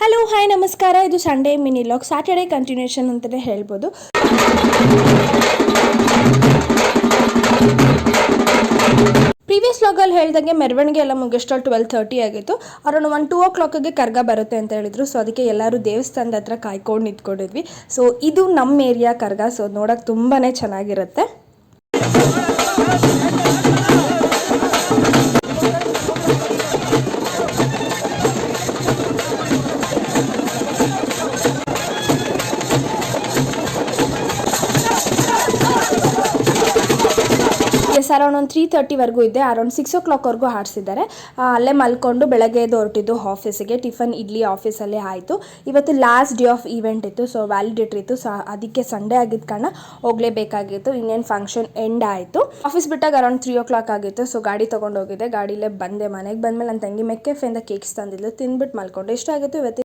Hello hi ನಮಸ್ಕಾರ. ಇದು Sunday mini log, Saturday continuation ಅಂತಲೇ ಹೇಳ್ಬೋದು. ಪ್ರೀವಿಯಸ್ ಲಾಗಲ್ಲಿ ಹೇಳ್ದಂಗೆ ಮೆರವಣಿಗೆ ಎಲ್ಲ ಮುಗಿಸ್ಟಲ್ಲಿ 12:30 ಆಗಿತ್ತು. ಅರೌಂಡ್ 1-2 o'clockಗೆ ಕರ್ಗ ಬರುತ್ತೆ ಅಂತ ಹೇಳಿದ್ರು. ಸೊ ಅದಕ್ಕೆ ಎಲ್ಲರೂ ದೇವಸ್ಥಾನದ ಹತ್ರ ಕಾಯ್ಕೊಂಡು ನಿಂತ್ಕೊಂಡಿದ್ವಿ. ಸೊ ಇದು ನಮ್ಮ ಏರಿಯಾ ಕರ್ಗ. ಸೊ ನೋಡೋಕೆ ತುಂಬಾ ಚೆನ್ನಾಗಿರುತ್ತೆ. ಅರೌಂಡ್ ಒಂದು 3:30ವರೆಗೂ ಇದ್ದೆ. ಅರೌಂಡ್ 6 o'clockವರೆಗೂ ಹಾಡಿಸಿದ್ದಾರೆ. ಅಲ್ಲೇ ಮಲ್ಕೊಂಡು ಬೆಳಗ್ಗೆ ಎದ್ದು ಹೊರಟಿದ್ದು ಆಫೀಸಿಗೆ. ಟಿಫನ್ ಇಡ್ಲಿ ಆಫೀಸಲ್ಲೇ ಆಯಿತು. ಇವತ್ತು ಲಾಸ್ಟ್ ಡೇ ಆಫ್ ಈವೆಂಟ್ ಇತ್ತು. ಸೊ ವ್ಯಾಲಿಡೇಟ್ರ್ ಇತ್ತು. ಸೊ ಅದಕ್ಕೆ ಸಂಡೇ ಆಗಿದ್ದ ಕಾರಣ ಹೋಗಲೇಬೇಕಾಗಿತ್ತು. ಇನ್ನೇನು ಫಂಕ್ಷನ್ ಎಂಡ್ ಆಯಿತು. ಆಫೀಸ್ ಬಿಟ್ಟಾಗ ಅರೌಂಡ್ 3 o'clock ಆಗಿತ್ತು. ಸೊ ಗಾಡಿ ತೊಗೊಂಡು ಹೋಗಿದ್ದೆ. ಗಾಡಿಲೇ ಬಂದೆ. ಮನೆಗೆ ಬಂದಮೇಲೆ ನನ್ನ ತಂಗಿ ಮೆಕ್ಕೆಫೆಯಿಂದ ಕೇಕ್ಸ್ ತಂದಿದ್ದು ತಿಂದ್ಬಿಟ್ಟು ಮಲ್ಕೊಂಡು. ಎಷ್ಟಾಗಿತ್ತು ಇವತ್ತು